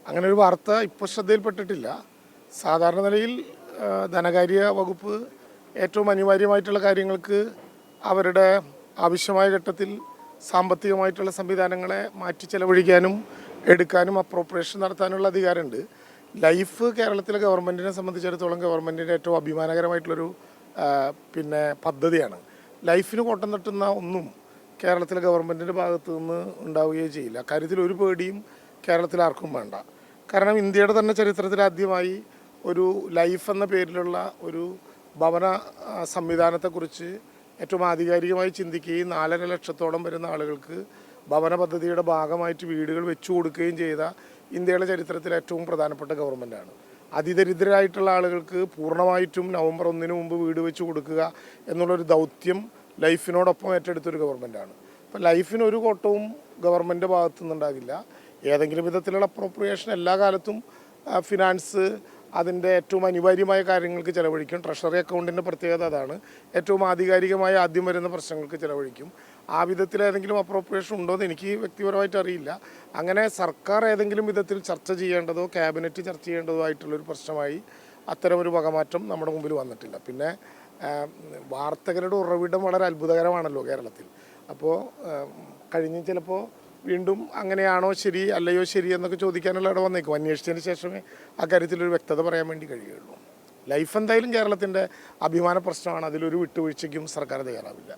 അങ്ങനെ ഒരു വാർത്ത ഇപ്പോൾ ശ്രദ്ധയിൽപ്പെട്ടിട്ടില്ല. സാധാരണ നിലയിൽ ധനകാര്യ വകുപ്പ് ഏറ്റവും അനിവാര്യമായിട്ടുള്ള കാര്യങ്ങൾക്ക് അവരുടെ ആവശ്യമായ ഘട്ടത്തിൽ സാമ്പത്തികമായിട്ടുള്ള സംവിധാനങ്ങളെ മാറ്റി ചെലവഴിക്കാനും എടുക്കാനും അപ്രോപ്രിയേഷൻ നടത്താനുള്ള അധികാരമുണ്ട്. ലൈഫ് കേരളത്തിലെ ഗവൺമെൻറ്റിനെ സംബന്ധിച്ചിടത്തോളം ഗവൺമെൻറ്റിൻ്റെ ഏറ്റവും അഭിമാനകരമായിട്ടുള്ളൊരു പദ്ധതിയാണ്. ലൈഫിന് കോട്ടം തട്ടുന്ന ഒന്നും കേരളത്തിലെ ഗവൺമെൻറ്റിൻ്റെ ഭാഗത്തു നിന്ന് ഉണ്ടാവുകയും ചെയ്യില്ല. കാര്യത്തിൽ ഒരു പേടിയും കേരളത്തിൽ ആർക്കും വേണ്ട. കാരണം ഇന്ത്യയുടെ തന്നെ ചരിത്രത്തിൽ ആദ്യമായി ഒരു ലൈഫ് എന്ന പേരിലുള്ള ഒരു ഭവന സംവിധാനത്തെക്കുറിച്ച് ഏറ്റവും ആധികാരികമായി ചിന്തിക്കുകയും 4.5 ലക്ഷത്തോളം വരുന്ന ആളുകൾക്ക് ഭവന പദ്ധതിയുടെ ഭാഗമായിട്ട് വീടുകൾ വെച്ചു കൊടുക്കുകയും ചെയ്ത ഇന്ത്യയുടെ ചരിത്രത്തിലെ ഏറ്റവും പ്രധാനപ്പെട്ട ഗവൺമെൻറ്റാണ്. അതിദരിദ്രരായിട്ടുള്ള ആളുകൾക്ക് പൂർണ്ണമായിട്ടും നവംബർ 1 മുമ്പ് വീട് വെച്ച് കൊടുക്കുക എന്നുള്ളൊരു ദൗത്യം ലൈഫിനോടൊപ്പം ഏറ്റെടുത്തൊരു ഗവൺമെൻറ്റാണ്. അപ്പോൾ ലൈഫിന് ഒരു കോട്ടവും ഗവൺമെൻറ് ഭാഗത്തു നിന്നുണ്ടാകില്ല. ഏതെങ്കിലും വിധത്തിലുള്ള അപ്രോപ്രിയേഷൻ എല്ലാ കാലത്തും ഫിനാൻസ് അതിൻ്റെ ഏറ്റവും അനിവാര്യമായ കാര്യങ്ങൾക്ക് ചിലവഴിക്കും. ട്രഷറി അക്കൗണ്ടിൻ്റെ പ്രത്യേകത അതാണ്. ഏറ്റവും ആധികാരികമായ ആദ്യം വരുന്ന പ്രശ്നങ്ങൾക്ക് ചിലവഴിക്കും. ആ വിധത്തിൽ ഏതെങ്കിലും അപ്രോപ്രിയേഷൻ ഉണ്ടോ എന്ന് എനിക്ക് വ്യക്തിപരമായിട്ട് അറിയില്ല. അങ്ങനെ സർക്കാർ ഏതെങ്കിലും വിധത്തിൽ ചർച്ച ചെയ്യേണ്ടതോ ക്യാബിനറ്റ് ചർച്ച ചെയ്യേണ്ടതോ ആയിട്ടുള്ളൊരു പ്രശ്നമായി അത്തരമൊരു വകമാറ്റം നമ്മുടെ മുമ്പിൽ വന്നിട്ടില്ല. പിന്നെ വാർത്തകളുടെ ഉറവിടം വളരെ അത്ഭുതകരമാണല്ലോ കേരളത്തിൽ. അപ്പോൾ കഴിഞ്ഞ് ചിലപ്പോൾ വീണ്ടും അങ്ങനെയാണോ ശരി അല്ലയോ ശരി എന്നൊക്കെ ചോദിക്കാനുള്ള ഇട വന്നേക്കും. അന്വേഷിച്ചതിന് ശേഷമേ അക്കാര്യത്തിലൊരു വ്യക്തത പറയാൻ വേണ്ടി കഴിയുള്ളൂ. ലൈഫ് എന്തായാലും കേരളത്തിൻ്റെ അഭിമാന പ്രശ്നമാണ്. അതിലൊരു വിട്ടുവീഴ്ചയ്ക്കും സർക്കാർ തയ്യാറാവില്ല.